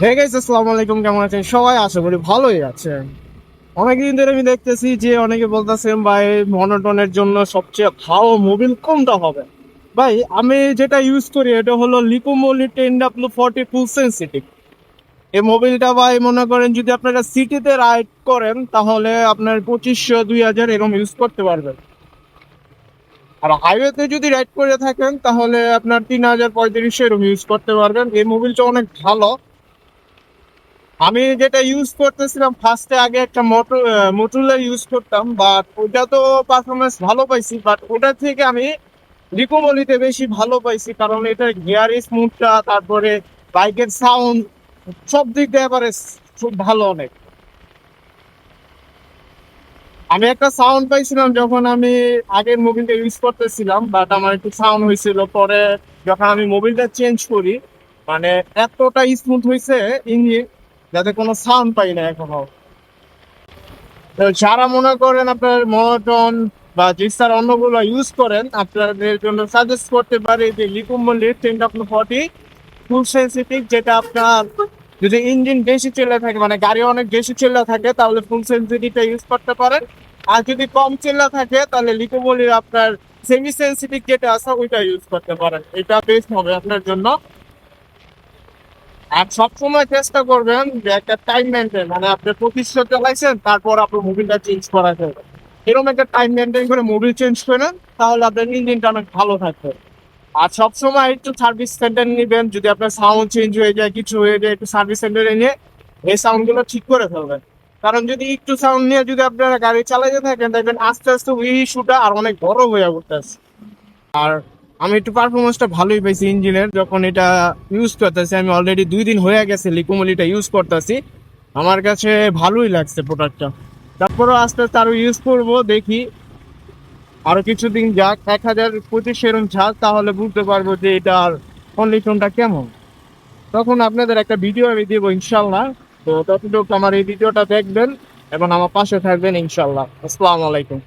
Hey guys, আসসালামু আলাইকুম। কেমন আছেন সবাই? আশা করি ভালোই আছেন। অনেকদিন ধরে আমি দেখতেছি যে অনেকে বলতেছেন ভাই মনোটনের জন্য সবচেয়ে ভালো মোবিল কোনটা হবে। ভাই আমি যেটা ইউজ করি এটা হলো লিপোমোলি 10W40 ফুল সেন্সিটিভ। এই মোবিলটা ভাই মনে করেন যদি আপনারা সিটিতে রাইড করেন তাহলে আপনার 2500 2000 এরকম ইউজ করতে পারবেন। আর হাইওয়েতে যদি রাইড করে থাকেন তাহলে আপনার 3000 3500 এরকম ইউজ করতে পারবেন। এই মোবিলটা অনেক ভালো। আমি যেটা ইউজ করতেছিলাম ফার্স্টে আগে একটা মোটরলা ইউজ করতাম, বাট ওটা তো পারফরমেন্স ভালো পাইছি, বাট ওটা থেকে আমি রিকোমলিতে বেশি ভালো পাইছি, কারণ এটার গিয়ার স্মুথটা, তারপরে বাইকের সাউন্ড, সব দিক দিয়ে এভারেজ খুব ভালো অনেক। আমি একটা সাউন্ড পাইছিলাম যখন আমি আগের মোবিলটা ইউজ করতেছিলাম, বাট আমার একটু সাউন্ড হয়েছিল। পরে যখন আমি মোবিলটা চেঞ্জ করি, মানে এতটা স্মুথ হয়েছে ইঞ্জিন, যাতে কোনো সাউন্ড পাই না এখনো। তো যারা মনে করেন আপনার মনোটন বা জিক্সার অন্যগুলো ইউজ করেন, আপনাদের জন্য সাজেস্ট করতে পারি যে লিকুমলি 10W40 ফুল সেন্সিটিভ, যেটা আপনার যদি ইঞ্জিন বেশি চেলে থাকে, মানে গাড়ি অনেক বেশি চেলা থাকে, তাহলে ফুল সেন্সিটিভটা ইউজ করতে পারেন। আর যদি কম চেলা থাকে তাহলে লিকুমলির আপনার সেমি সেন্সিটিভ যেটা আছে ওইটা ইউজ করতে পারেন। এটা বেস্ট হবে আপনার জন্য। আর সবসময় চেষ্টা করবেন যে একটা টাইম মেনটেন, মানে আপনি 2500 চালাইছেন তারপর আপনার মোবিলটা চেঞ্জ করা যাবে, এরকম একটা টাইম মেনটেন করে মোবিল চেঞ্জ করেন, তাহলে আপনার ইঞ্জিনটা অনেক ভালো থাকবে। আর সবসময় একটু সার্ভিস সেন্টার নিবেন, যদি আপনার সাউন্ড চেঞ্জ হয়ে যায়, কিছু হয়ে যায়, একটু সার্ভিস সেন্টারে নিয়ে এই সাউন্ডগুলো ঠিক করে ফেলবেন। কারণ যদি একটু সাউন্ড নিয়ে যদি আপনারা গাড়ি চালাতে থাকেন, দেখবেন আস্তে আস্তে ওই ইস্যুটা আর অনেক বড় হয়ে উঠতেছে। আর আমি একটু পারফরমেন্সটা ভালোই পাইছি ইঞ্জিনের যখন এটা ইউজ করতেছি। আমি অলরেডি 2 দিন হয়ে গেছে লিকুমলিটা ইউজ করতেছি। আমার কাছে ভালোই লাগছে প্রোডাক্টটা। তারপরও আস্তে আস্তে আরো ইউজ করবো, দেখি আরো কিছুদিন যাক, 1025 এরকম যাক, তাহলে বুঝতে পারবো যে এটার কন্ডিশনটা কেমন। তখন আপনাদের একটা ভিডিও আমি দিব ইনশাল্লাহ। তো ততটুকু আমার এই ভিডিওটা দেখবেন এবং আমার পাশে থাকবেন ইনশাল্লাহ। আসসালামু আলাইকুম।